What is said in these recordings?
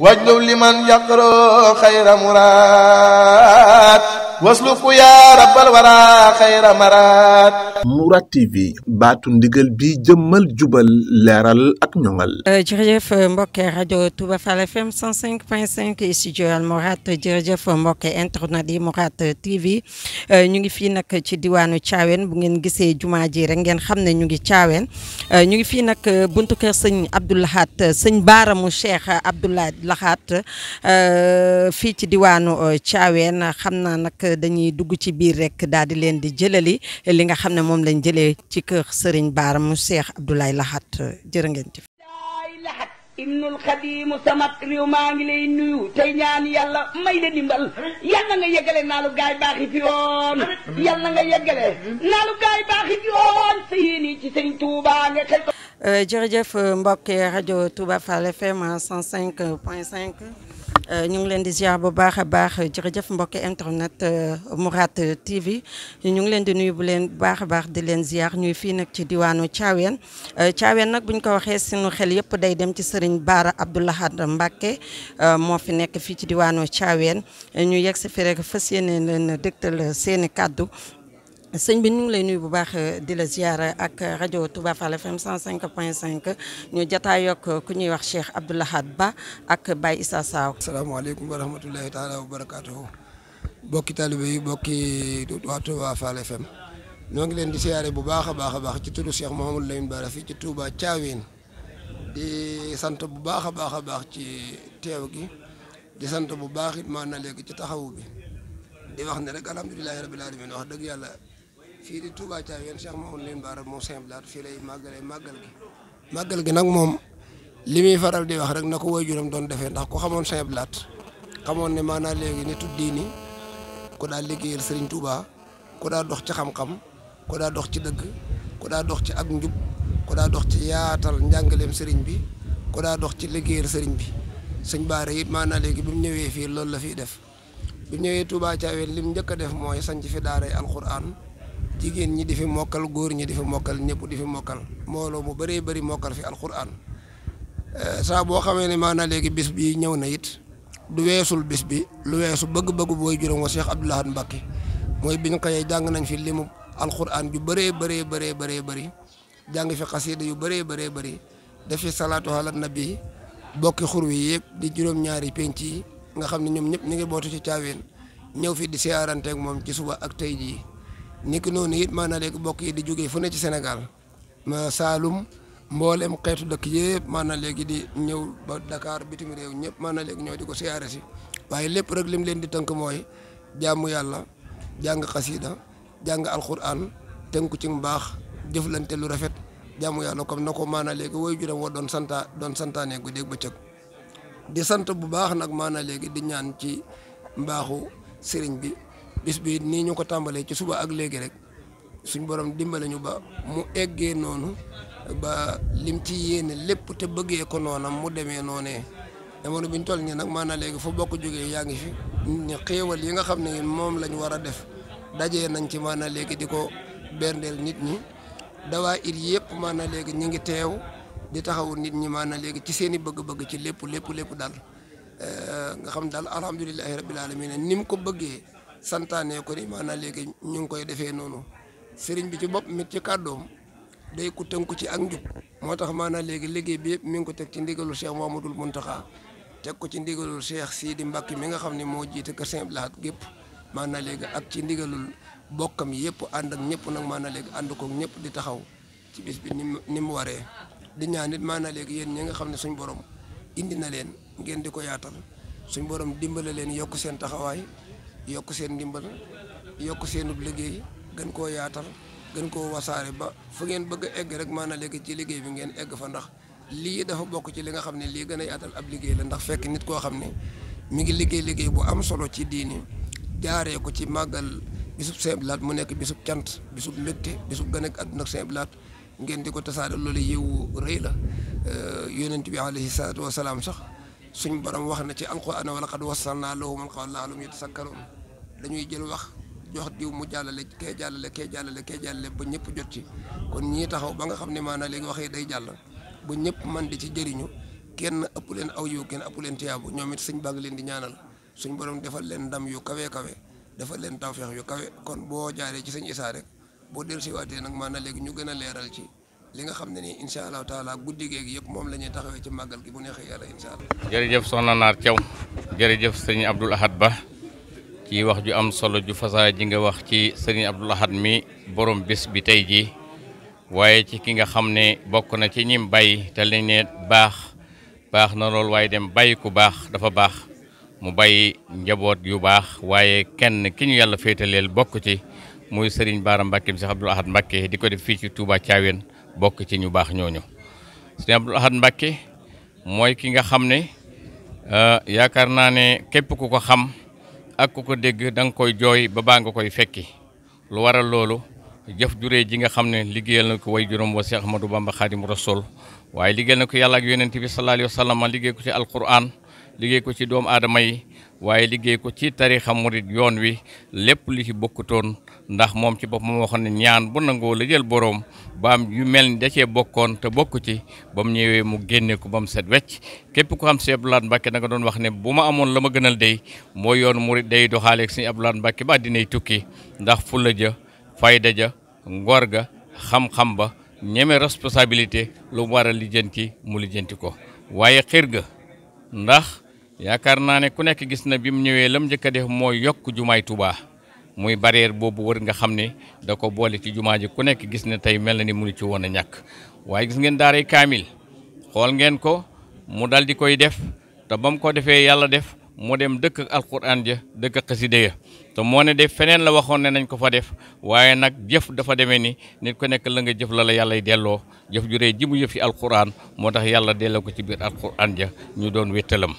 واجلب لمن يقرأ خير مراد واسلك يا رب الورى خير مراد Mourad TV baatu ndigal bi jëmmal jubal leeral ak ñoŋal. jërëjëf mbokk rajo Touba Fall FM 105.5 studio Al Mourad jërëjëf mbokk internet yi Mourad TV ñu ngi fii nag ci diwaanu Thiawéne bu ngeen gisee jumaa ji rek ngeen xam ne ñu ngi Thiawéne ñu ngi fii nag buntu kër sëñ Abdou Lahad sëñ Baara mu Cheikh Abdou Lahad fii ci diwaanu Thiawéne xam naa nag dañuy dugg ci biir rek daal di leen di jëlali li nga xam ne moom lañ jëlee ci kër Serigne Baara mu Cheikh Abdou Lahad jërë ngeen jëf. Lahad ibnul Xadiim samat réew maa ngi lay nuyu tey ñaan yàlla may la dimbal yàlla nga yeggale naalu gaay baaxi fi yoon yàlla nga yeggale naalu gaay baaxi fi yoon sa yéene ci Serigne Touba nga xel. jërëjëf mbokk rajo Touba Fall FM 105.5 ñu ngi leen di ziar bu baax a baax jërëjëf mbokk internet Mourad TV ñu ngi leen di nuyu bu leen baax a baax di leen ziar ñuy fii nag ci diwaanu Thiawéne Thiawéne nag bu ñu ko waxee sunu xel yëpp day dem ci Serigne Baara Abdou Lahad Mbacké moo fi nekk fii ci diwaanu Thiawéne ñu yegg si fi rek fas yéene leen dégtal seeni kàddu. sëñ bi ñu ngi lay nuyu bu baax di la ziara ak rajo Touba Fall FM 105.5 ñu jataayoo ak ku ñuy wax Cheikh Abdou Lahad Ba ak Baye Issa Saw. asalaamaaleykum wa rahmatulahi taala wa barakaatuhu bokki taalibe yi bokki waa Touba Fall FM ñoo ngi leen di ziare bu baax a baax ci turu Cheikh Mouhamadou Lamine Bara fii ci Touba Thiawéne di sant bu baax a baax ci teew gi di sant bu baax it maanaam léegi ci taxawu bi di wax ne rek alhamdulilahi rabbil alamin wax dëgg yàlla. fii di Touba Thiawéne Cheikh Mouhamadou Lamine Bara moo simple fii lay màggal gi nag moom li muy faral di wax rek na ko waajuram doon defee ndax ku xamoon simple xamoon ne maanaam léegi nitu diini ku daa liggéeyal Serigne Touba ku daa dox ci xam-xam ku daa dox ci dëgg ku daa dox ci ak njub ku daa dox ci yaatal njàngaleem Serigne bi ku daa dox ci liggéeyal Serigne bi sëñ Bara it maanaam léegi bi mu ñëwee fii loolu la fiy def bi mu ñëwee Touba Thiawéne lim njëkk a def mooy sanc fi daaray alquran jigéen ñi di fi mokkal góor ñi di fi mokkal ñëpp di fi mokkal mbooloo mu bëree bëri mokkal fi alquran saa boo xamee ne maanaam léegi bis bi ñëw na it du weesul bis bi lu weesu bëgg-bëgg booy juróom wa Cheikh Abdou Lahad Mbacké mooy bi ñu koy jàng nañ fi limu alquran ju bëree bëri jàng fi xasida yu bëree bëri def fi salaatu ala nabi bokki xur wi yëpp di juróom-ñaari penc yi nga xam ne ñoom ñëpp ñu ngi bootu ci Thiawéne ñëw fi di siyaarante ak moom ci suba ak tey jii. niki noonu it maanaam léegi bokk yi di jógee fu ne ci Sénégal ma Saalum mboolem xeetu dëkk yëpp maanaam léegi di ñëw ba Dakar bitim réew ñëpp maanaam léegi ñëw di ko siyaare si waaye lépp rek lim leen di tënk mooy jaamu yàlla jàng xasida jàng alquran tënku ci mbaax jëflante lu rafet jaamu yàlla comme na ko maanaam léegi woy juram wa doon santaane guddeeg bëccëg di sant bu baax nag maanaam léegi di ñaan ci mbaaxu sëriñ bi. bis bi nii ñu ko tàmbalee ci suba ak léegi rek suñ borom dimbale ñu ba mu eggee noonu ba lim ci yéene lépp te bëggee ko noonam mu demee noonee jamono bi ñu toll nii nag maanaam léegi fa bokk jógee yaa ngi fi ñu xéewal yi nga xam ne moom lañ war a def dajee nañ ci maanaam léegi di ko berndeel nit ñi dawaa it yëpp maanaam léegi ñu ngi teew di taxawu nit ñi maanaam léegi ci seen i bëgg-bëgg ci lépp daal nga xam daal alhamdulilahi rabbil alamin ni mu ko bëggee. santaane ko ni maanaam léegi ñu ngi koy defee noonu sëriñ bi ci bopp mit ci kàddoom day ku tënku ci ak njub moo tax maanaam léegi liggéey bi yëpp mi ngi ko teg ci ndigalul Cheikh Mouhamadoul Mountakha teg ko ci ndigalul Cheikh Sidi Mbacké mi nga xam ne moo jiite kër Sëñ Abdou Lahad gépp maanaam léegi ak ci ndigalul bokkam yëpp ànd ak ñëpp nag maanaam léegi ànd ko ñëpp di taxaw ci bis bi ni mu waree di ñaan it maanaam léegi yéen ñi nga xam ne suñ borom indi na leen ngeen di ko yaatal suñ borom dimbale leen yokk seen taxawaay yokk seen ndimbal yokk seenub liggéey gën koo yaatal gën koo wasaare ba fu ngeen bëgg a egg rek maanaam léegi ci liggéey bi ngeen egg fa ndax lii dafa bokk ci li nga xam ne lii gën a yaatal ab liggéey la ndax fekk nit koo xam ne mi ngi liggéey bu am solo ci diini jaaree ko ci màggal bisub Sëñ Abdou Lahad mu nekk bisub cant bisub mbégte bisub gën ak àdduna ak Sëñ Abdou Lahad ngeen di ko tasaare loolu yiwu rëy la yonent bi alayhi salaatu wasalaam sax suñ borom wax na ci alquran wa laqad wassalnaa lahumul qawla la'allahum yatasakkaruun dañuy jël wax jox diw mu jàllale kee jàllale ba ñëpp jot ci kon ñii taxaw ba nga xam ne maanaam léegi waxee day jàll ba ñëpp man di ci jëriñu kenn ëpp leen aw yiw kenn ëpp leen tiyaabu ñoom it sëñ baa ngi leen di ñaanal suñ borom defal leen ndam yu kawe defal leen tawfeex yu kawe kon boo jaaree ci sëñ Issa rek boo dellusiwaatee nag maanaam léegi ñu gën a leeral ci li nga xam ne nii incha allahu taala guddi geeg yëpp moom la ñuy taxawee ci màggal gi bu neexee yàlla incha allah. jërëjëf soxna Naar Thiaw jërëjëf sëñ Abdoul Ahad Ba ci wax ju am solo ju fasaa ji nga wax ci sëñ Abdoul Ahad mi borom bés bi tey jii waaye ci ki nga xam ne bokk na ci ñim bàyyi te lañ ne baax na lool waaye dem bàyyi ku baax dafa baax mu bàyyi njaboot yu baax waaye kenn ki ñu yàlla féetaleel bokk ci muy Serigne Bara Mbacké Cheikh Abdoul Ahad Mbacké di ko def fii ci Touba Thiawéne bokk ci ñu baax ñooñu Serigne Abdoul Ahad Mbacké mooy ki nga xam ne yaakaar naa ne képp ku ko xam ak ku ko dégg da nga koy jooy ba baa nga koy fekki lu waral loolu jëf juree ji nga xam ne liggéeyal na ko way juróom wa Cheikh Ahmadou Bamba Khadimu Rasul waaye liggéeyal na ko yàlla ak yonent bi sallallahu alayhi wa sallam liggéey ko ci alquran liggéey ko ci doomu aadama yi waaye liggéey ko ci tarixa murid yoon wi lépp li ci bokkutoon ndax moom ci bopp moom waxoon ne ñaan bu nangoo la jël boroom baam yu mel ni da cee bokkoon te bokku ci ba mu ñëwee mu génne ko ba mu set wecc képp ko xam Sëñ Abdoul Ahad Mbacké da nga doon wax ne bu ma amoon la ma gënal day mooy yoon murid day doxaaleeg Sëñ Abdoul Ahad Mbacké ba dinay tukki ndax fulla ja fayda ja ngor ga xam-xam ba ñeme responsabilité lu mu war a lijjanti mu lijjanti ko waaye xër ga ndax yaakaar naa ne ku nekk gis na bi mu ñëwee lam njëkk a def mooy yokk jumaay Touba muy barrière boobu wër nga xam ne da ko boole ci jumaa ji ku nekk gis ne tey mel na ni mënu ci woon a ñàkk waaye gis ngeen daaray kaamil xool ngeen ko mu dal di koy def te ba mu ko defee yàlla def mu dem dëkk ak alquran ja dëkk ak xasida ya te moo ne def feneen la waxoon ne nañ ko fa def waaye nag jëf dafa demee ni nit ku nekk la nga jëf la yàllay delloo jëf ju rëy ji mu jëf ci alquran moo tax yàlla delloo ko ci biir alquran ja ñu doon wéttalam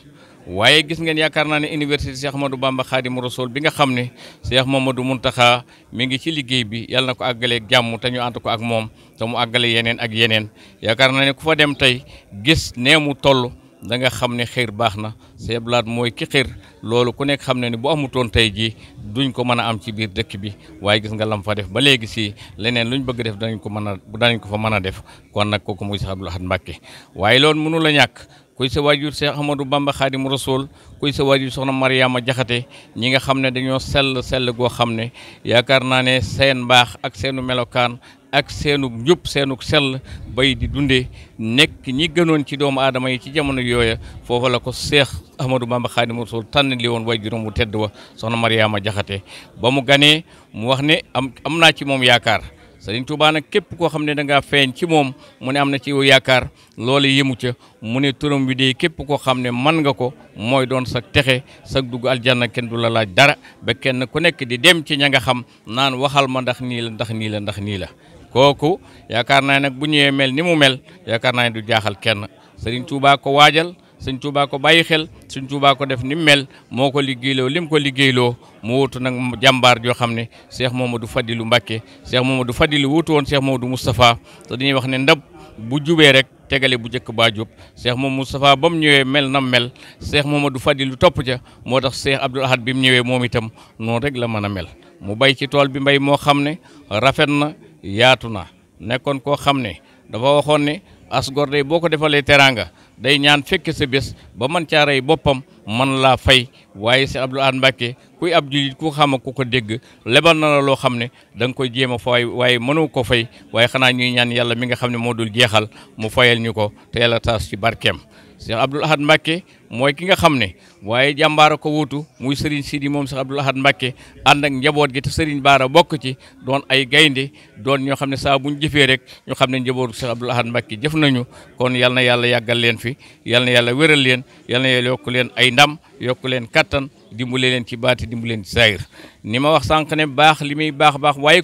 waaye gis ngeen yaakaar naa ne université Cheikh Ahmadou Bamba Khadimu Rasul bi nga xam ne Cheikh Mamadou Muntaxa mi ngi ci liggéey bi yàlla na ko àggaleeg jàmm te ñu ànd ko ak moom te mu àggale yeneen ak yeneen yaakaar naa ne ku fa dem tey gis nee mu toll da nga xam ne xër baax na Sëñ Abdoul Ahad mooy ki xër loolu ku nekk xam ne ni bu amutoon tey jii duñ ko mën a am ci biir dëkk bi waaye gis nga lam fa def ba léegi si leneen luñ bëgg def danañ ko fa mën a def kon nag kooku muy Sëñ Abdoul Ahad Mbacké waaye loolu mënu la ñàkk kuy sa waajur Cheikh Ahmadou Bamba Khadimu Rasul kuy sa waajur soxna Mariama Jaxate ñi nga xam ne dañoo sell goo xam ne yaakaar naa ne seen mbaax ak seenu melokaan ak seenu njub seenu sell bay di dundee nekk ñi gënoon ci doomu aadama yi ci jamono yooya foofu la ko Cheikh Ahmadou Bamba Khadimu Rasul tànn li woon waajuram bu tedd wa soxna Mariama Jaxate ba mu ganee mu wax ne am naa ci moom yaakaar Sëriñ Tuubaa nag képp koo xam ne da ngaa feeñ ci moom mu ne am na ci yow yaakaar loolu yëmu ca mu ne turam bi de képp koo xam ne man nga ko mooy doon sa texe sa dugg aljanna kenn du la laaj dara ba kenn ku nekk di dem ci ña nga xam naan waxal ma ndax nii la ndax nii la ndax nii la kooku yaakaar naa nag bu ñëwee mel ni mu mel yaakaar naa ne du jaaxal kenn Sëriñ Tuubaa ko waajal Sëñ Tuubaa ko bàyyi xel Sëñ Tuubaa ko def ni mu mel moo ko liggéeyloo lim ko liggéeyloo mu wutu nag jàmbaar joo xam ne Cheikh Mamadou Fadilou Mbacké Cheikh Mamadou Fadilou wutu woon Cheikh Mamadou Moustapha te dañuy wax ne ndab bu jubee rek tegale bu njëkk baa jub Cheikh Mamadou Moustapha ba mu ñëwee mel na mel Cheikh Mamadou Fadilou topp ca moo tax Cheikh Abdoul Ahad bi mu ñëwee moom itam noonu rek la mën a mel mu bay ci tool bi mbay moo xam ne rafet na yaatu na nekkoon koo xam ne dafa waxoon ne as gor day boo ko defalee teraanga day ñaan fekke sa bés ba man caa rey boppam man laa fay waaye Cheikh Abdoul Ahad Mbacké kuy ab julit ku xam ku ko dégg lebal na la loo xam ne da nga koy jéem a fay waaye mënoo ko fay waaye xanaa ñuy ñaan yàlla mi nga xam ne moo dul jeexal mu fayal ñu ko te yàlla taas ci barkeem Cheikh Abdoul Ahad Mbacké mooy ki nga xam ne waaye jàmbaara ko wuutu muy Serigne Sidi moom Cheikh Abdoul Ahad Mbacké ànd ak njaboot gi te Serigne Bara bokk ci doon ay gaynde doon ñoo xam ne saa buñ jëfee rek ñu xam ne njabootu Cheikh Abdoul Ahad Mbacké jëf nañu kon yal na yàlla yàggal leen fi yal na yàlla wéral leen yal na yàlla yokku leen ay ndam yokku leen kattan dimbale leen ci baati dimbale leen ci saayir ni ma wax sànq ne baax li muy baax waaye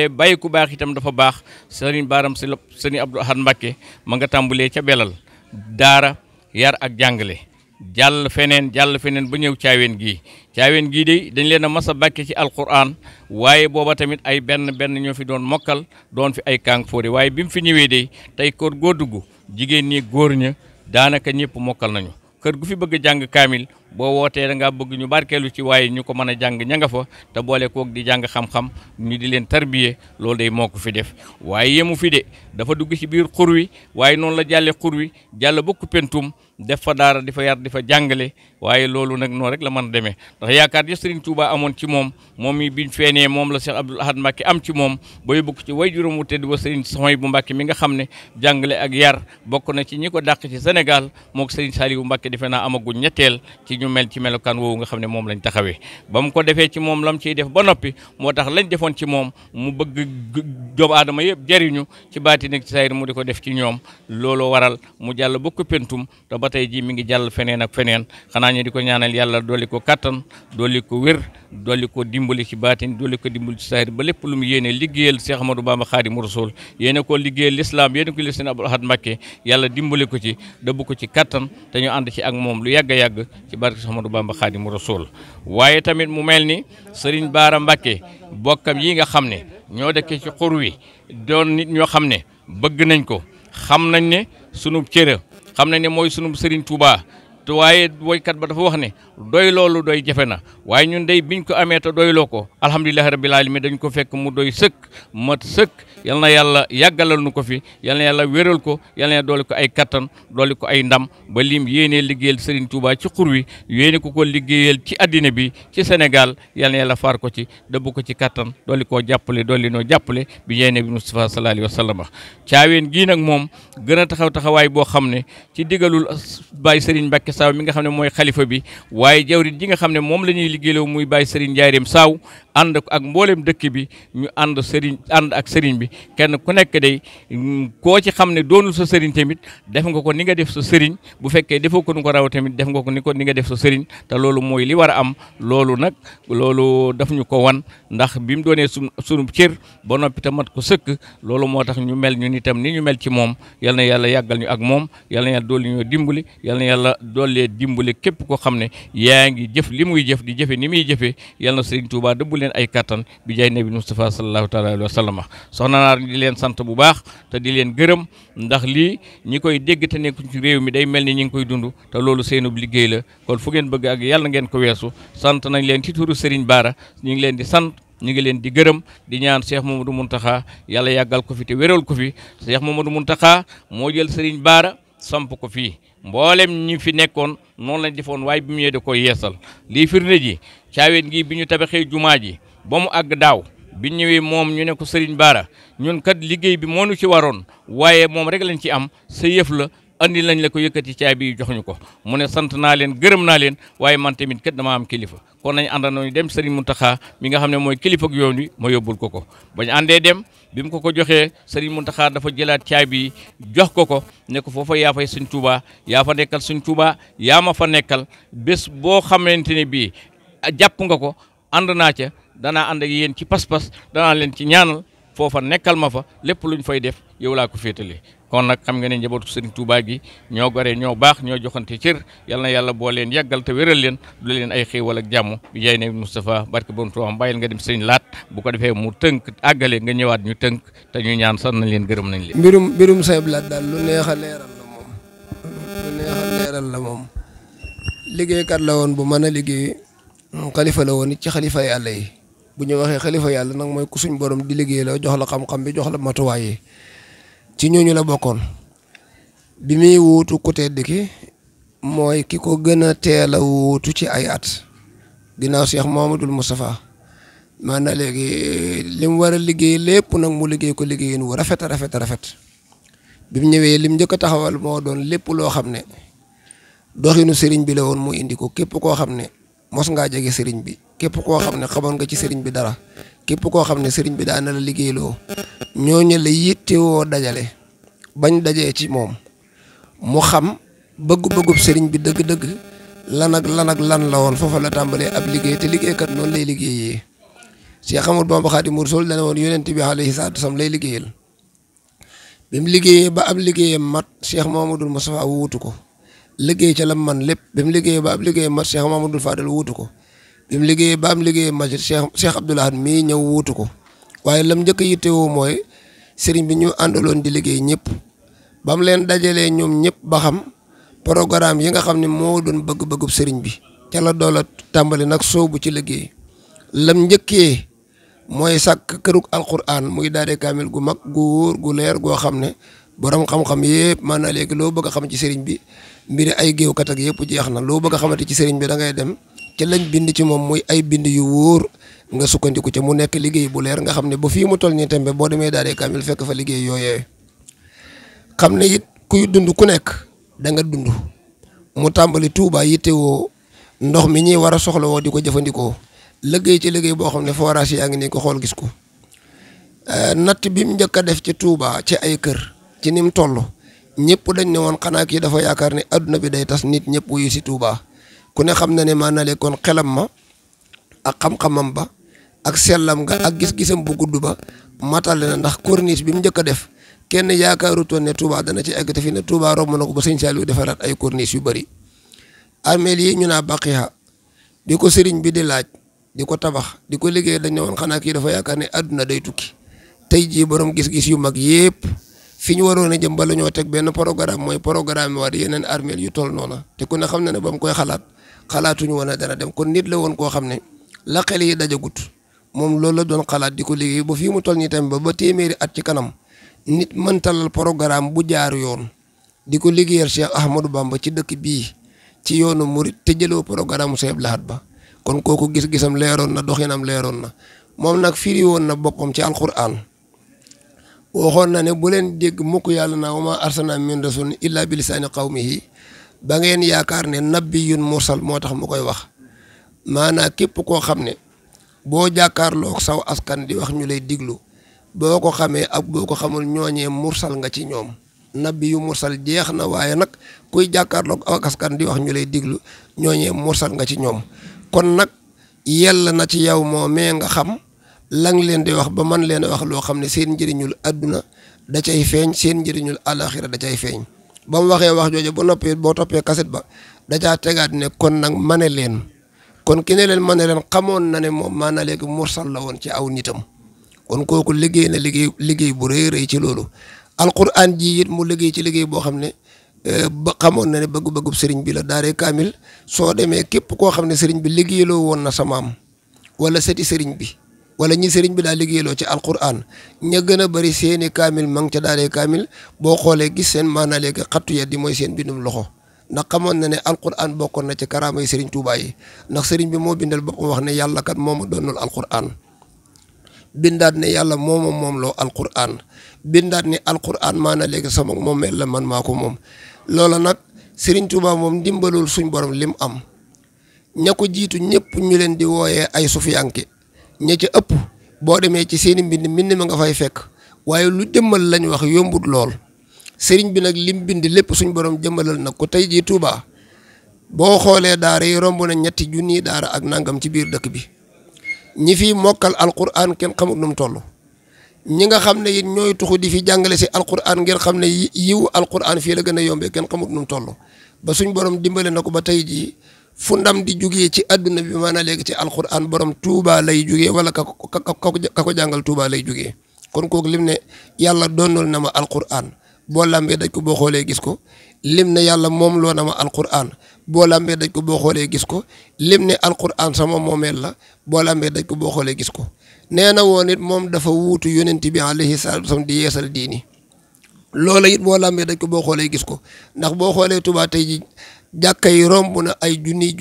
bàyyi ku baax itam dafa baax Serigne Baram si Serigne Abdoul Ahad Mbacké ma nga tàmbalee ca belal daara yar ak jàngale jàll feneen ba ñëw caaween gii de dañ leen a mas a bàkke ci alquran waaye booba tamit ay benn ñoo fi doon mokkal doon fi ay kàng fóore waaye bi mu fi ñëwee de tey kër goo dugg jigéen ñi góor ña daanaka ñëpp mokkal nañu kër gu fi bëgg a jàng kaamil boo wootee da ngaa bëgg ñu barkeelu ci waaye ñu ko mën a jàng ña nga fa te boole koog di jàng xam-xam ñu di leen tarbiye loolu day moo ko fi def waaye yemu fi de dafa dugg ci biir xur wi waaye noonu la jàlle xur wi jàll bokku pentum def fa daara di fa yar di fa jàngale waaye loolu nag noonu rek la mën a demee ndax yaakaar ji Serigne Touba amoon ci moom mi biñ feenee moom la Cheikh Abdoul Ahad Mbacké am ci moom ba yóbbu ko ci way juróom wu tedd ba Serigne Souhaïbou Mbacké mi nga xam ne jàngale ak yar bokk na ci ñi ko dàq ci Sénégal mook Serigne Saliou Mbacké defe naa amaguñ ñetteel ci ñu mel ci melokaan woowu nga xam ne moom lañ taxawee ba mu ko defee ci moom lam ciy def ba noppi moo tax lañ defoon ci moom mu bëgg doomu aadama yëpp jariñu ci baati nekk ci sayir mu di ko def ci ñoom looloo waral mu jàll ba ko pentum te ba tey ji mi ngi jàll feneen ak feneen xanaa ñu di ko ñaanal yàlla dolli ko kattan dolli ko wér dolli ko dimbali ci baatin dolli ko dimbali ci sayir ba lépp lu mu yéene liggéeyal Cheikh Ahmadou Bamba Khadimu Rasul yéene ko liggéeyal l'islam yéene ko li Serigne Abdoul Ahad Mbacké yàlla dimbali ko ci dëbb ko ci kattan te ñu ànd ci ak moom lu yàgg a yàgg ci barke Cheikh Ahmadou Bamba Khadimu Rasul waaye tamit mu mel ni Serigne Bara Mbacké bokkam yi nga xam ne ñoo dëkkee ci xur wi doon nit ñoo xam ne bëgg nañ ko xam nañ ne sunu cëra xam nañ ne mooy sunu Serigne Touba te waaye woykat ba dafa wax ne doy loolu doy jafe na waaye ñun day biñ ko amee te doyloo ko alhamdulillahi rabbil alamin dañ ko fekk mu doy sëkk mat sëkk yal na yàlla yàggalal nu ko fi yal na yàlla wéral ko yal na dooli ko ay kattan dooli ko ay ndam ba lim yéenee liggéeyal Serigne Touba ci xur wi yéene ko liggéeyal ci addina bi ci Sénégal yal na yàlla faar ko ci dëbb ko ci kattan dooli koo jàppale dooli noo jàppale bi yéene bi Mustafa sallallahu alayhi wa sallam caaween gii nag moom gën a taxawaay boo xam ne ci digalul Baye Serigne Mbacké Saw mi nga xam ne mooy xalifa bi waaye jawrit ji nga xam ne moom la ñuy liggéeyloo muy Baye Serigne Ndiarème Saw ànd ak mboolem dëkk bi ñu ànd ak Serigne bi kenn ku nekk day koo ci xam ne doonul sa Serigne tamit def nga ko ni nga def sa Serigne bu fekkee defoo ko nu ko raw tamit def nga ko ni nga def sa Serigne te loolu mooy li war a am loolu nag loolu daf ñu ko wan ndax bi mu doonee sunu cër ba noppi te mat ko sëkk loolu moo tax ñu mel ñun itam ni ñu mel ci moom yal na yàlla yàggal ñu ak moom yal na yàlla dolli ñoo dimbali yal na yàlla dollee dimbali képp koo xam ne yaa ngi jëf li muy jëf di jëfe ni muy jëfee yal na Serigne Touba dëbbu leen ay kattan bi jaay nabi Mustafa sallallahu taala alayhi wa sallam soxna naar di leen sant bu baax te di leen gërëm ndax lii ñi koy dégg te nekk ci réew mi day mel ni ñi ngi koy dund te loolu seenub liggéey la kon fu ngeen bëgg ak yàlla ngeen ko weesu sant nañ leen ci turu Serigne Bara ñu ngi leen di sant ñu ngi leen di gërëm di ñaan Cheikh Mamadou Mountakha yàlla yàggal ko fi te wéral ko fi Cheikh Mamadou Mountakha moo jël Serigne Bara samp ko fii mboolem ñi fi nekkoon noonu lañ defoon waaye bi mu ñëwee da koy yeesal lii firnde ji caaween gi bi ñu tabaxee jumaa ji ba mu àgg daaw bi ñëwee moom ñu ne ko Serigne Bara ñun kat liggéey bi moo nu ci waroon waaye moom rek lañ ci am sa yëf la andi lañ la ko yëkkati caabi yi jox ñu ko mu ne sant naa leen gërëm naa leen waaye man tamit kat dama am kilifa kon nañ àndandoo ñu dem Serigne Mountakha mi nga xam ne mooy kilifa ak yoon wi ma yóbbul ko bañ àndee dem bi mu ko joxee Serigne Mountakha dafa jëlaat caabi yi jox ko ne ko foofa yaa fay Serigne Touba yaa fa nekkal Serigne Touba yaa ma fa nekkal bés boo xamante ne bii jàpp nga ko ànd naa ca danaa ànd ak yéen ci pas-pas danaa leen ci ñaanal foofa nekkal ma fa lépp luñ fay def yow laa ko féetale kon nag xam nga ne njabootu Serigne Touba gi ñoo gore ñoo baax ñoo joxante cër yal na yàlla boo leen yàggal te wéral leen du leen ay xéewal ak jàmm bi jaay ne Moustapha barke bon Touba bàyyil nga dem Serigne Laat bu ko defee mu tënk àggale nga ñëwaat ñu tënk te ñu ñaan sant nañ leen gërëm nañ leen. mbirum Sëñ Laat daal lu neex a leeral la moom liggéeykat la woon bu mën a liggéey xalifa la woon it ci xalifa yàlla yi bu ñu waxee xalifa yàlla nag mooy ku suñ borom di liggéey la jox la xam-xam bi jox la matuwaay yi ci ñooñu la bokkoon bi muy wuutu ku tedd ki mooy ki ko gën a teel a wuutu ci ay at ginnaaw Cheikh Mouhamadoul Moustapha maanaam léegi li mu war a liggéey lépp nag mu liggéey ko liggéeyin wu rafet a rafet bi mu ñëwee lim njëkk a taxawal moo doon lépp loo xam ne doxinu sëriñ bi la woon mu indi ko képp koo xam ne mos ngaa jege sëriñ bi képp koo xam ne xamoon nga ci sëriñ bi dara képp koo xam ne sëriñ bi daan na la liggéeyloo ñooñu la yittewoo dajale bañ dajee ci moom mu xam bëgg-bëggub sëriñ bi dëgg-dëgg lan la woon foofa la tàmbalee ab liggéey te liggéeykat noonu lay liggéeyee Cheikh Ahmadou Bamba Khadimu Rasul dana woon yonent bi alayhi salaatu wasalaam lay liggéeyal bi mu liggéeyee ba ab liggéeyam mat Cheikh Mouhamadoul Moustapha wuutu ko liggéey ca la man lépp bi mu liggéeyee ba ab liggéeyam mat Cheikh Mouhamadoul Fadal wuutu ko bi mu liggéeyee ba am liggéeyam mat Cheikh Abdoul Ahad mii ñëw wuutu ko waaye lam njëkk a yittewoo mooy sëriñ bi ñu àndaloon di liggéey ñëpp ba mu leen dajalee ñoom ñëpp ba xam programme yi nga xam ne moo doon bëgg-bëggub sëriñ bi ca la doola tàmbali nag soobu ci liggéey lam njëkkee mooy sàkk kërug alquran muy daare kaamil gu mag gu wóor gu leer goo xam ne borom xam-xam yëpp maanaam léegi loo bëgg a xam ci sëriñ bi mbiri ay géewkat ak yëpp jeex na loo bëgg a xamante ci sëriñ bi da ngay dem ci lañ bind ci moom muy ay bind yu wóor nga sukkandiku ca mu nekk liggéey bu leer nga xam ne ba fii mu toll nii tembe boo demee daaree kaamil fekk fa liggéey yooyee xam ne it kuy dund ku nekk da nga dund mu tàmbali Touba yittewoo ndox mi ñuy war a soxlawoo di ko jëfandikoo liggéey ci liggéey boo xam ne forage yaa ngi nii ko xool gis ko natt bi mu njëkk a def ci Touba ci ay kër ci ni mu toll ñëpp dañ ne woon xanaa kii dafa yaakaar ne adduna bi day tas nit ñëpp wuyu si Touba ku ne xam na ne maanaam kon xelam ma ak xam-xamam ba ak sellam nga ak gis-gisam bu gudd ba matale na ndax corniche bi mu njëkk a def kenn yaakaarutoon ne Touba dana ci egg te fi ne Touba romb na ko ba sëñ Saliou defaraat ay corniche yu bëri. armeel yi ñu naa baqiya di ko sëriñ bi di laaj di ko tabax di ko liggéey dañ ne woon xanaa kii dafa yaakaar ne adduna day tukki tey jii borom gis-gis yu mag yépp fi ñu waroon a jëm bala ñoo teg benn programme mooy programme waa di yeneen armeel yu toll noona te ku ne xam na ne ba mu koy xalaatuñu woon a dana dem kon nit la woon koo xam ne la xel yi dajagut moom loolu la doon xalaat di ko liggéey ba fii mu toll nii tamit ba téeméeri at ci kanam nit mëntalal programme bu jaar yoon di ko liggéeyal Cheikh Ahmadou Bamba ci dëkk bii ci yoonu murit te jëloo programme mu Cheikh Lahad Ba kon kooku gis-gisam leeroon na doxinam leeroon na moom nag firi woon na boppam ci alquran waxoon na ne bu leen dégg mukk yàlla naa wa maa arsalnaa min rasulin illaa bi lisaani qawmihi ba ngeen yaakaar ne nabiyyun mursal moo tax mu koy wax maanaam képp koo xam ne boo jàkkaarloog saw askan di wax ñu lay diglu boo ko xamee ak boo ko xamul ñooñee mursal nga ci ñoom nabi yu mursal jeex na waaye nag kuy jàkkaarloog ak askan di wax ñu lay diglu ñooñee mursal nga ci ñoom kon nag yell na ci yow moo mee nga xam lang leen di wax ba man leen a wax loo xam ne seen njëriñul adduna da cay feeñ seen njëriñul alaxira da cay feeñ ba mu waxee wax jooju ba noppee boo toppee kaset ba da caa tegaat ne kon nag mane leen kon ki ne leen mane leen xamoon na ne moom maanaam léegi mursal la woon ci aw nitam kon kooku liggéey na liggéey bu rëy rëy ci loolu alquran ji it mu liggéey ci liggéey boo xam ne ba xamoon na ne bëggu-bëggub sëriñ bi la daaree kaamil soo demee képp koo xam ne sëriñ bi liggéeyloo woon na sa maam wala sëti sëriñ bi wala ñi sëriñ bi daa liggéeyloo ci alquran ña gën a bëri seeni kaamil ma ngi ca daaree kaamil boo xoolee gis seen maanaam léegi xattu ya di mooy seen bindum loxo ndax xamoon na ne alquran bokkoon na ci karaama yi sëriñ Tuubaa yi ndax sëriñ bi moo bindal boppam wax ne yàlla kat mooma doonul alquran bindaat ne yàlla moom loo alquran bindaat ne alquran maanaam léegi sama moom mel la man maa ko moom loola nag sëriñ Tuubaa moom dimbalul suñ borom lim am ña ko jiitu ñëpp ñu leen di wooyee ay sufiyanke ña ca ëpp boo demee ci seeni mbind ma nga fay fekk waaye lu jëmmal lañ wax yombut lool sëriñ bi nag lim bind lépp suñ borom jëmmalal nag ko tey jii Touba boo xoolee daara yi romb na 3 junniy daara ak nangam ci biir dëkk bi ñi fi mokkal alquran kenn xamut nu mu toll ñi nga xam ne it ñooy tuxu di fi jàngale si alquran ngeen xam ne yiwu alquran fii la gën a yombee kenn xamut nu mu toll ba suñ borom dimbale na ko ba tey jii fu ndam di jugee ci adduna bi maanaam léegi ci alquran borom Touba lay jugee wala ka ko jàngal Touba lay jugee kon kooku lim ne yàlla doonul na ma alquran boo lambee daj ko boo xoolee gis ko lim ne yàlla moom loo na ma alquran boo lambee daj ko boo xoolee gis ko lim ne alquran sama moomeel la boo lambee daj ko boo xoolee gis ko nee na woon it moom dafa wuutu yonent bi alayhi salaatu wasallam di yeesal diini loola it boo lambee daj ko boo xoolee gis ko ndax boo xoolee Touba tey ji jàkka yi romb na ay junni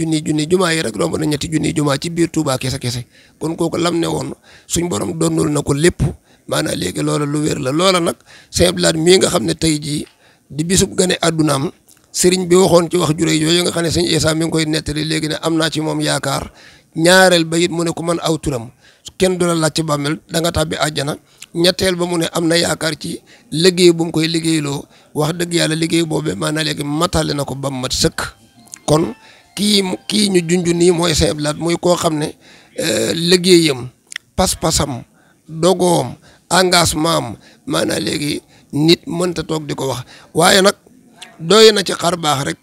jumaa yi rek romb na 3 junniy jumaa ci biir Touba kese kon kooku lam ne woon suñ borom doonul na ko lépp maanaam léegi loola lu wér la loola nag Sëñ Abdou Lahad mii nga xam ne tey jii di bisub gane àddunaam sëriñ bi waxoon ci wax ju rëy yooyu nga xam ne sëñ Issa mi ngi koy nettali léegi ne am naa ci moom yaakaar ñaareel ba it mu ne ku mën aw turam kenn du la laaj ci bàmmeel da nga tàbbi àjjana ñetteel ba mu ne am na yaakaar ci liggéey bu mu koy liggéeyloo wax dëgg yàlla liggéey boobee maanaam léegi matale na ko ba mu mat sëkk kon kii ñu junj nii mooy Sëñ Abdou Lahad muy koo xam ne liggéeyam pas-pasam dogoom engagement am maanaam léegi nit mënta toog di ko wax waaye nag doy na ci xar baax rek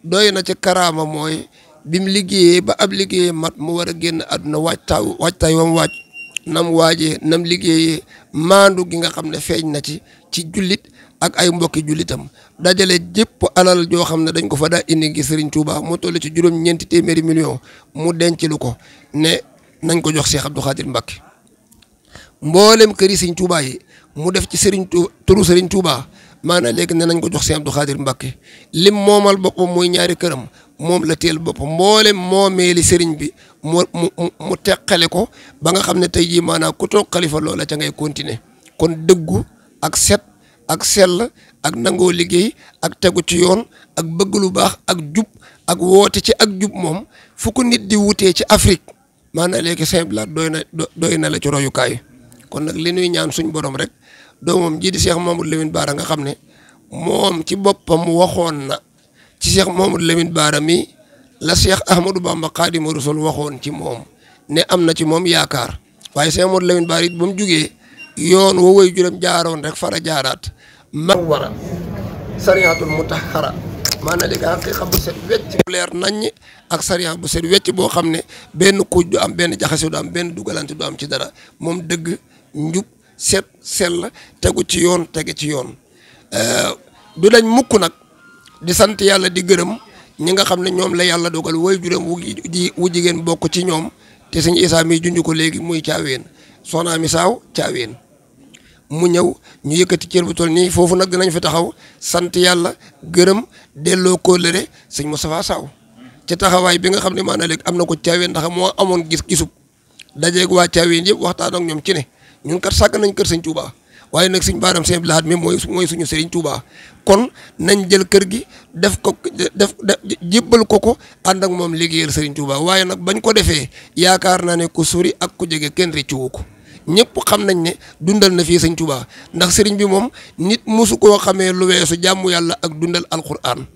doy na ci karaama mooy bi mu liggéeyee ba ab liggéeyee mat mu war a génn àdduna waajtaay wam waaj nam waajee nam liggéeyee maandu gi nga xam ne feeñ na ci jullit ak ay mbokki jullitam dajale jépp alal joo xam ne dañ ko fa daa indi ngi Serigne Touba mu toll ci 400 millions mu denc lu ko ne nañ ko jox Cheikh Abdou Khadir Mbacké mboolem këri Serigne Touba yi mu def ci turu Serigne Touba maanaam léegi ne nañ ko jox Sëñ Abdou Khadir Mbacke lim moomal boppam muy ñaari këram moom la teel boppam mboolem moomeeli sëriñ bi mu teqale ko ba nga xam ne tey jii maanaam ku toog xalifa loola ca ngay continuer kon dëggu ak set ak sell ak nangoo liggéey ak tegu ci yoon ak bëgg lu baax ak jub ak woote ci ak jub moom fu ko nit di wutee ci Afrique maanaam léegi Sëñ Abdou Lahad doy na la ci royukaay kon nag li ñuy ñaan suñ borom rek doomam ji di Cheikh Mamadou Lamine Bara nga xam ne moom ci boppam waxoon na ci Cheikh Mamadou Lamine Bara mi la Cheikh Ahmadou Bamba Khadimu Rasul waxoon ci moom ne am na ci moom yaakaar waaye Cheikh Mamadou Lamine Bara it ba mu jugee yoon wo way juróom jaaroon rek fara jaaraat mag wara sariyatul mutahhara maanaam léegi haqiqa bu set wecc bu leer naññ ak sariya bu set wecc boo xam ne benn kuuj du am benn jaxase du am benn dugalante du am ci dara moom dëgg njub set sell tegu ci yoon tege ci yoon du dañ mukk nag di sant yàlla di gërëm ñi nga xam ne ñoom la yàlla dogal way juróom wu jigéen bokk ci ñoom te sëñ Isaa mi junj ko léegi muy caaween soxna mi saaw caaween mu ñëw ñu yëkkati cër bu toll nii foofu nag dinañ fi taxaw sant yàlla gërëm delloo kóllëre sëñ Moustapha Saw ci taxawaay bi nga xam ne maanaam léegi am na ko caaween ndax moo amoon gis-gisub dajeeg waa caaween yëpp waxtaan ak ñoom ci ne ñun kat sàkk nañ kër sëñ Touba waaye nag sëñ Baaram Sëñ Abdou Lahad mi mooy suñu sëriñ Touba kon nañ jël kër gi def jébbal ko ànd ak moom liggéeyal sëriñ Touba waaye nag bañ ko defee yaakaar naa ne ku sori ak ku jege kenn rëccuwu ko ñëpp xam nañ ne dundal na fii sëñ Touba ndax sëriñ bi moom nit mosu koo xamee lu weesu jàmmu yàlla ak dundal alquran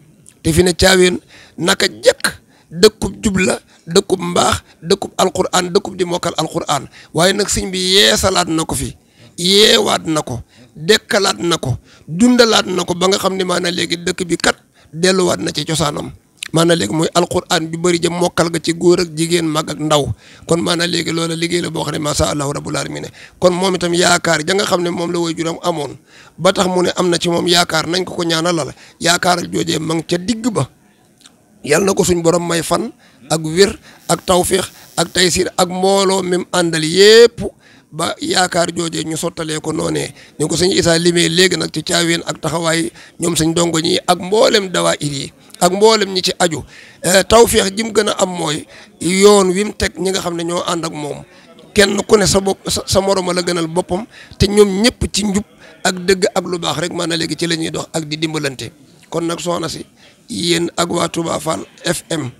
te fi ne caaween naka jekk dëkkub jubla dëkkub mbaax dëkkub alquran dëkkub di mokkal alquran waaye nag sëñ bi yeesalaat na ko fi yeewaat na ko dekkalaat na ko dundalaat na ko ba nga xam ne maanaam léegi dëkk bi kat delluwaat na ci cosaanam maanaam léegi mooy alquran bi bëri jëm mokkal ga ci góor ak jigéen mag ak ndaw kon maanaam léegi loola liggéey la boo xam ne macha allahu rabbul alamin kon moom itam yaakaar ja nga xam ne moom la way juram amoon ba tax mu ne am na ci moom yaakaar nañ ko ñaanalal yaakaar joojee ma ngi ca digg ba yàlla na ko suñ borom may fan ak wér ak tawféex ak taysir ak mbooloo même àndal yépp ba yaakaar joojee ñu sottalee ko noonee ñu ko sëñ Isaa limee léegi nag ci caaween ak taxawaay ñoom sëñ dongo ñi ak mboolem dawaayir yi ak mboolem ñi ci aju tawféex ji mu gën a am mooy yoon wi mu teg ñi nga xam ne ñoo ànd ak moom kenn ku ne sa bopp sa moroma la gënal boppam te ñoom ñëpp ci njub ak dëgg ak lu baax rek maanaam léegi ci la ñuy dox ak di dimbalante kon nag soxna si yéen ak waa Touba Fall FM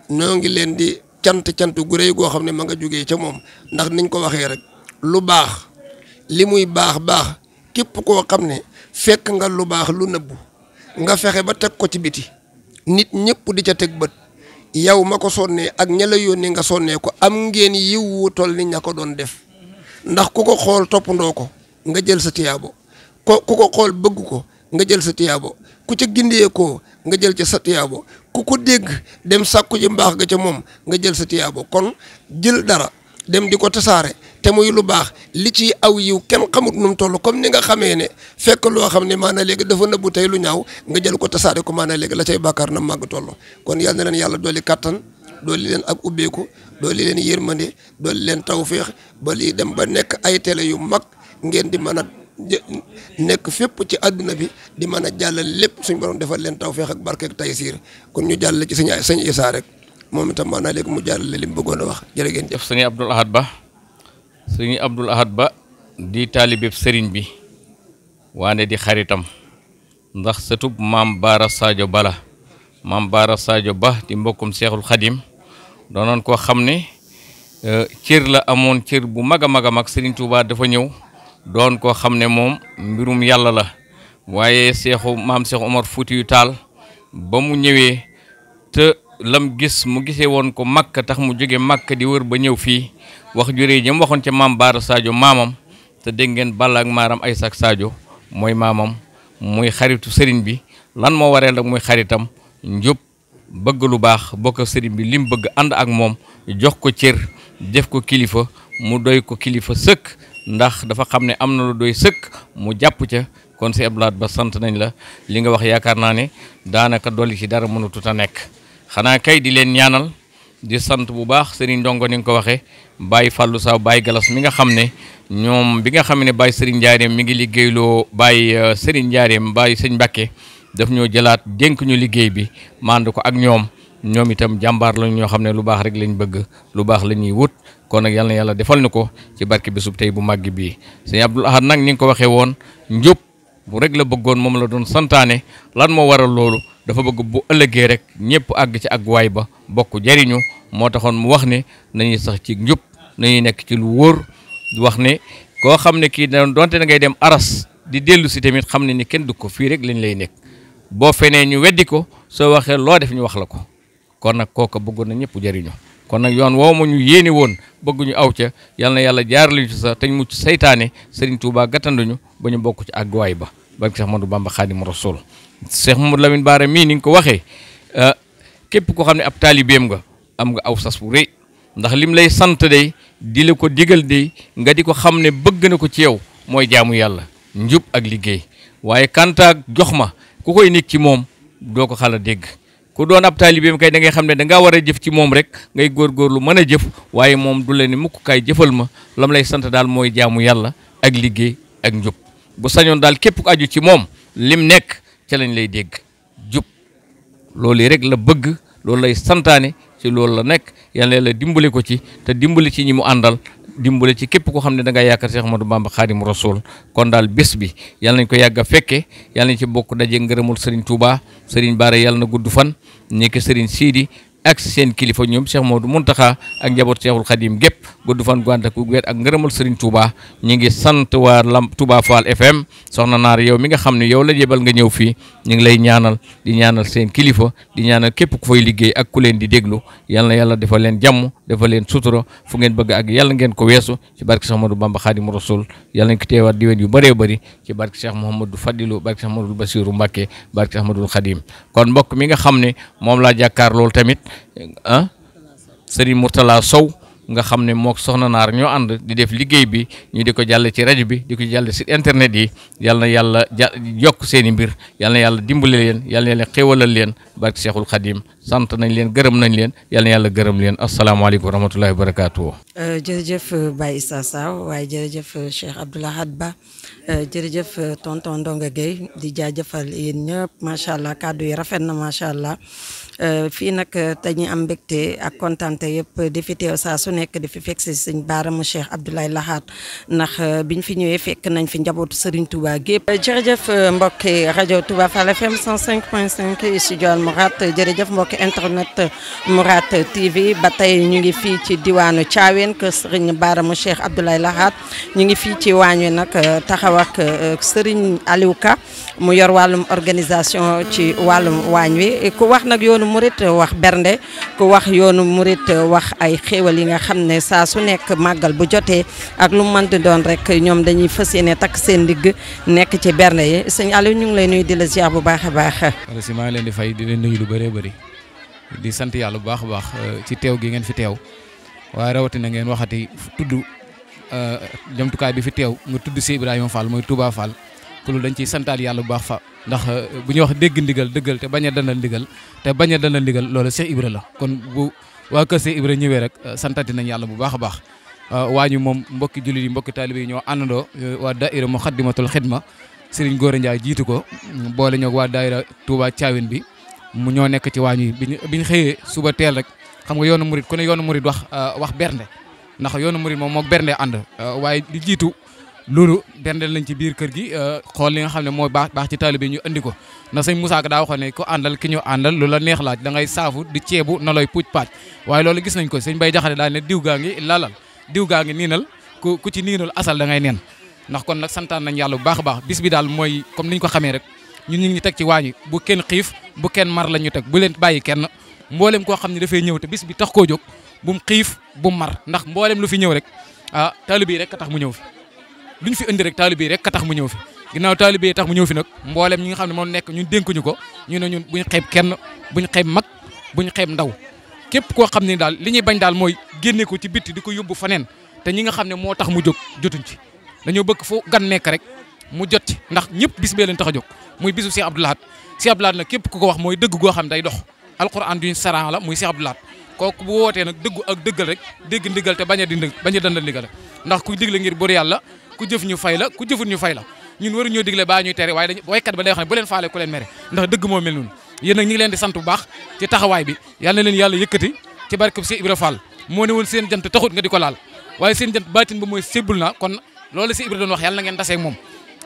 ñoo ngi leen di cant gu rëy goo xam ne ma nga jógee ca moom ndax niñ ko waxee rek lu baax li muy baax képp koo xam ne fekk nga lu baax lu nëbbu nga fexe ba teg ko ci biti nit ñëpp di ca teg bët yow ma ko sonnee ak ña la yónnee nga sonnee ko am ngeen yiw wu toll ni ña ko doon def ndax ku ko xool toppandoo ko nga jël sa tiyaabo ku ko xool bëgg ko nga jël sa tiyaabo ku ca gindee ko nga jël ca sa tiyaabo ku ko dégg dem sàkku ji mbaax ga ca moom nga jël sa tiyaabo kon jël dara dem di ko tasaare te muy lu baax li ci aw yiw kenn xamut nu mu toll comme ni nga xamee ne fekk loo xam ne maanaam léegi dafa nëbbu tey lu ñaaw nga jël ko tasaare ko maanaam léegi la cay bàkkaar na màgg toll kon yal na leen yàlla dolli kattan dolli leen ak ubbeeku dolli leen yërmande dolli leen tawféex ba lii dem ba nekk ay télé yu mag ngeen di mën a nekk fépp ci àdduna bi di mën a jàllale lépp suñ borom defal leen tawféex ak barke ak taysiir kon ñu jàllale ci sëñ Isaa rek moom itam maanaam léegi mu jàllale li mu bëggoon a wax jërë ngeen jëf. sëñ Abdoul Ahad Ba sëñ Abdoul Ahad Ba di taalibeb sëriñ bi waane di xaritam ndax sëtub maam Baara Sadio Bala maam Baara Sadio Ba di mbokkum Seexul Xadim doonoon koo xam ne cër la amoon cër bu mag a mag a mag Sëriñ Tuubaa dafa ñëw doon koo xam ne moom mbirum yàlla la waaye maam Seexu Omar Fuutiyu Taal ba mu ñëwee te lam gis mu gisee woon ko Makka tax mu jóge Makka di wër ba ñëw fii wax juree jëm waxoon ca maam Baara Sadio maamam te dégg ngeen Balla ak Maaram Aysa ak Sadio mooy maamam muy xaritu sëriñ bi lan moo waree nag muy xaritam njub bëgg lu baax bokk sëriñ bi lim bëgg ànd ak moom jox ko cër def ko kilifa mu doy ko kilifa sëkk ndax dafa xam ne am na lu doy sëkk mu jàpp ca kon si Abdoul Ahad Ba sant nañ la li nga wax yaakaar naa ne daanaka dolli ci dara mënatut a nekk xanaa kay di leen ñaanal di sant bu baax Serigne Ndongo ni nga ko waxee Baye Fallou Saw Baye Galas mi nga xam ne ñoom bi nga xam ne Baye Serigne Ndiarème mi ngi liggéeyloo Baye Serigne Ndiarème Baye Sëñ Mbàkke daf ñoo jëlaat dénk ñu liggéey bi mànd ko ak ñoom itam jàmbaar lañ ñoo xam ne lu baax rek lañ bëgg lu baax la ñuy wut kon nag yal na yàlla defal ñu ko ci barke bisub tey bu màgg bii Sëñ Abdoul Ahad nag ni nga ko waxee woon njub bu rek la bëggoon moom la doon santaane lan moo waral loolu dafa bëgg bu ëllëgee rek ñëpp àgg ci ak waay ba bokk jariñu moo taxoon mu wax ne nañuy sax ci njub nañuy nekk ci lu wóor wax ne koo xam ne kii donte na ngay dem aras di dellu si tamit xam ne ni kenn du ko fii rek lañ lay nekk boo fenee ñu weddi ko soo waxee loo def ñu wax la ko kon nag kooka bëggoon na ñëpp jariñu kon nag yoon woow ma ñu yéene woon bëgguñu aw ca yal na yàlla jaarale ci sax te ñu mucc saytaane Serigne Touba gàttanduñu ba ñu bokk ci àgguwaay ba barke Cheikh Ahmadou Bamba Khadimu Rasul Cheikh Mamadou Lamine Bara mii ni nga ko waxee képp ko xam ne ab taalibeem nga am nga aw sas bu rëy ndax lim lay sant day di la ko digal day nga di ko xam ne bëgg na ko ci yow mooy jaamu yàlla njub ak liggéey waaye kantaak jox ma ku koy nekk ci moom doo ko xala dégg ku doon ab taalibeem kay da ngay xam ne da ngaa war a jëf ci moom rek ngay góorgóorlu mën a jëf waaye moom du la ne mukk kaay jëfal ma lam lay sant daal mooy jaamu yàlla ak liggéey ak njub bu sañoon daal képp ku aju ci moom lim nekk ca lañ lay dégg jub loolu rek la bëgg loolu lay santaane ci loolu la nekk yàlla la dimbale ko ci te dimbale ci ñi mu àndal dimbale ci képp koo xam ne da nga yaakaar Cheikh Ahmadou Bamba Khadimu Rasul kon daal bés bi yàlla nañ ko yàgg a fekke yàlla nañ ci bokk daje ngërëmul Serigne Touba Serigne Bara yàlla na gudd fan nekk Serigne Sidi ak seen kilifa ñoom Cheikh Modou Mountakha ak njaboot Cheikhul Khadim gépp gudd fan gu ànd ak wér ak ngërëmal Serigne Touba ñu ngi sant waa Touba Fall FM soxna Naar yow mi nga xam ne yow la jébal nga ñëw fii ñu ngi lay ñaanal di ñaanal seen kilifa di ñaanal képp ku fay liggéey ak ku leen di déglu yal na yàlla defal leen jàmm defal leen sutura fu ngeen bëgg ak yàlla ngeen ko weesu ci barke Cheikh Ahmadou Bamba Khadimu Rasul yàlla nañ ko teewaat diwén yu bëree bëri ci barke Cheikh Mouhamadou Fadilou barke Cheikh Ahmadou Bassirou Mbacké barke Cheikh Ahmadou Khadim kon mbokk mi nga xam ne moom laa jàkkaar loolu tamit Serigne Mourtala Sow nga xam ne mook soxna Naar ñoo ànd di def liggéey bi ñu di ko jàll ci rajo bi di ko jàll ci internet yi yal na yàlla yokk seen i mbir yal na yàlla dimbale leen yal na yàlla xéwalal leen barke Cheikhul Khadim sant nañ leen gërëm nañ leen yal na yàlla gërëm leen asalaamaaleykum wa rahmatullahi wa barakaatu. jërëjëf Baye Issa Sow waaye jërëjëf Cheikh Abdoul Ahad Ba jërëjëf tonton Ndonga Gueye di jaajëfal yéen ñëpp macha allah kàddu yi rafet na macha allah. fii nag dañuy am mbégte ak kontante yëpp di fi teew saa su nekk di fi fekk si sëñ Bara mu Cheikh Abdoulaye Lahad ndax biñ fi ñëwee fekk nañ fi njabootu Serigne Touba gépp jërëjëf mbokki rajo Touba Fall FM 105.5 studio Al Mourad jërëjëf mbokki internet Mourad TV ba tey ñu ngi fii ci diwaanu Thiawéne kër Serigne Bara mu Cheikh Abdoulaye Lahad ñu ngi fii ci waañ wi nag taxaw ak Serigne Aliou Ka mu yor wàllum organisation ci wàllum waañ wi ku wax nag yoonu murit wax bernde ku wax yoonu murit wax ay xéewal yi nga xam ne saa su nekk màggal bu jotee ak lu mën di doon rek ñoom dañuy fas yéene takk seen digg nekk ci bernde yi sëñ Aliou ñu ngi lay nuyu di la ziar bu baax a baax. wala si maa ngi leen di fay di leen nuyu lu bëree bëri di sant yàlla bu baax a baax ci teew gi ngeen fi teew waaye rawatina ngeen waxati tudd jumtukaay bi fi teew nga tudd si Ibrahima Fall mooy Touba Fall ku dañ ciy santaat yàlla bu baax fa ndax bu ñuy wax dégg ndigal dëggal te bañ a danal ndigal te bañ a danal ndigal loolu Cheikh Ibra la kon bu waa kër Cheikh Ibra ñëwee rek santati nañ yàlla bu baax a baax waañu moom mbokki jullit yi mbokki taalibe yi ñoo àndandoo waa daayira Muxaddamatul Xidma Serigne Gora Ndiaye jiitu ko boole ñoo waa daayira Touba Thiawéne bi mu ñoo nekk ci waañu yi biñ xëyee suba teel rek xam nga yoonu murit ku ne yoonu murit wax bernde ndax yoonu murit moom mook bernde ànd waaye di jiitu loolu bendel nañ ci biir kër gi xool li nga xam ne mooy baax ci taalibe ñu andi ko ndax sëñ Moussa Ka daa waxoon ne ko àndal ki ñu àndal lu la neex laaj da ngay saafu di ceebu na looy puuj paaj waaye loolu gis nañ ko sëñ Bay Jaxate daal ne diw gaa ngi lalal diw gaa ngi niinal ku ci niinal asal da ngay neen ndax kon nag santaan nañ yàlla bu baax a baax bis bi daal mooy comme niñ ko xamee rek ñun ñu ngi teg ci waañi bu kenn xiif bu kenn mar la ñu teg bu leen bàyyi kenn mboolem koo xam ne dafay ñëw te bis bi tax koo jóg bu mu xiif bu mu mar ndax mboolem lu fi ñëw rek taalibe yi rek a tax mu ñëw fi luñ fi indi rek taalibe yi rek ka tax mu ñëw fi ginnaaw taalibe yi tax mu ñëw fi nag mboolem ñi nga xam ne moo nekk ñun dénkuñu ko ñu ne ñun buñ xeeb kenn buñ xeeb mag buñ xeeb ndaw képp koo xam ne daal li ñuy bañ daal mooy génne ko ci bitti di ko yóbbu faneen te ñi nga xam ne moo tax mu jóg jotuñ ci dañoo bëgg fu gan nekk rek mu jot ci ndax ñëpp bis bee leen tax a jóg muy bisu Cheikh Abdoul Ahad Cheikh Abdoul Ahad nag képp ku ko wax mooy dëgg goo xam day dox alquran duñ saran la muy Cheikh Abdoul Ahad kooku bu wootee nag dëggu ak dëggal rek dégg ndigal te bañ a dandal ndigal rek ndax ku digle ngir bur yàlla ku jëf ñu fay la ku jëfut ñu fay la ñun waru ñoo digle baa ñuy tere waaye dañu waykat ba day wax ne bu leen faale ku leen mere ndax dëgg moo mel noonu yéen nag ñi ngi leen di sant bu baax ci taxawaay bi yàlla na leen yàlla yëkkati ci barkeb Cheikh Ibra Fall moo ne woon seen jant taxut nga di ko laal waaye seen jant baatin ba mooy sébbul na kon loolu Cheikh Ibra doon wax yàlla na ngeen taseeg moom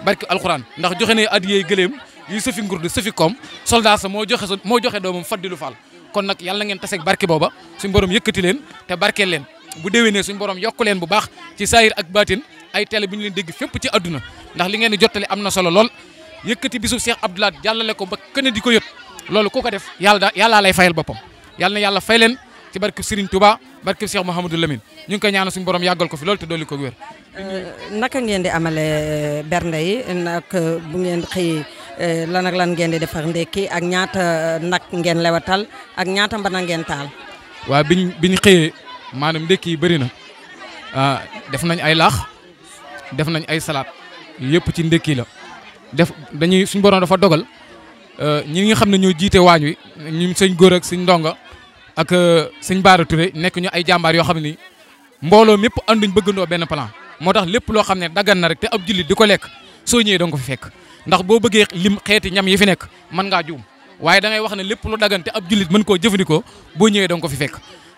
barke alxuraan ndax joxe ne adiyee gëléem yu sëfi ngurdu sëfi koom soldat sa moo joxe doomam Faddilu Fall kon nag yàlla na ngeen taseeg barke booba suñu borom yëkkati leen te barkeel leen bu déwénee suñu borom yokku leen bu baax ci saayir ak baatin ay télé bi ñu leen dégg fépp ci àdduna ndax li ngeen di jottali am na solo lool yëkkati bisu Cheikh Abdou Lahad jàllale ko ba kenn di ko yët loolu ku ko def yàllaa lay fayal boppam yàlla na yàlla fay leen ci barke Serigne Touba barke Cheikh Mouhamadou Lamine ñu ngi koy ñaanal suñu borom yàggal ko fi loolu te dolli ko wér. naka ngeen di amale bernde yi nag bu ngeen xëy lan ak lan ngeen di defar ndekki ak ñaata nag ngeen lewatal ak ñaata mbana ngeen taal. waaw biñ xëyee maanaam ndekki yi bëri na def nañ ay laax def nañ ay salaat yëpp ci ndekki la dañuy suñu borom dafa dogal ñi nga xam ne ñoo jiite waañ wi ñun sëñ góor ak sëñ ndonga ak sëñ Baara Touré nekk ñu ay jàmbaar yoo xam ne mbooloo mépp ànduñ bëggandoo benn plan moo tax lépp loo xam ne daggan na rek te ab jullit di ko lekk soo ñëwee danga ko fi fekk ndax boo bëggee lim xeeti ñam yi fi nekk mën ngaa juum waaye da ngay wax ne lépp lu daggan te ab jullit mën koo jëfandikoo boo ñëwee danga ko fi fekk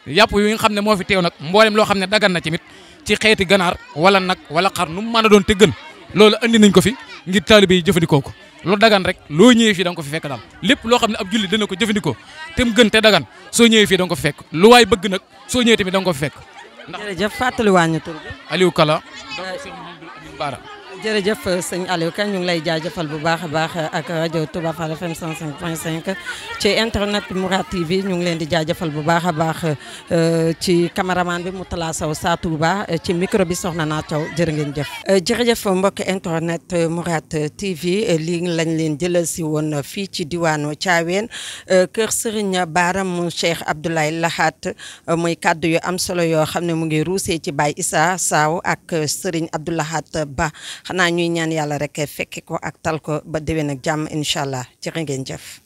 yàpp yi nga xam ne moo fi teew nag mboolem loo xam ne daggan na tamit ci xeeti ganaar wala nag wala xar nu mu mën a doon te gën loolu andi nañ ko fi ngir taalibe yi jëfandikoo ko lu dagan rek loo ñëwee fii da nga ko fi fekk daal lépp loo xam ne ab jullit dana ko jëfandikoo te mu gën te dagan soo ñëwee fii da nga ko fi fekk lu waay bëgg nag soo ñëwee tamit da nga ko fi fekk. jërëjëf fàttali wàññi tur bi. Aliou Kala. Bara. jërëjëf sëñ Aliou Ka ñu ngi lay jaajëfal bu baax a baax ak rajo Touba Fall FM 105.5 ci internet bi Mourad TV ñu ngi leen di jaajëfal bu baax a baax ci cameraman bi Moutala Sow Sa Touba ci micro bi soxna naa Thiaw jërë ngeen jëf. jërëjëf mbokk internet Mourad TV lii lañ leen jëlal si woon fii ci diwaanu Thiawéne kër Serigne Bara mu Cheikh Abdoulaye Lahad muy kaddu yu am solo yoo xam ne mu ngi ruusee ci Baye Issa Saw ak Serigne Abdou Lahad Ba. xanaa ñuy ñaan yàlla rek fekke ko ak tal ko ba déwén ak jàmm incha allah jërë ngeen jëf.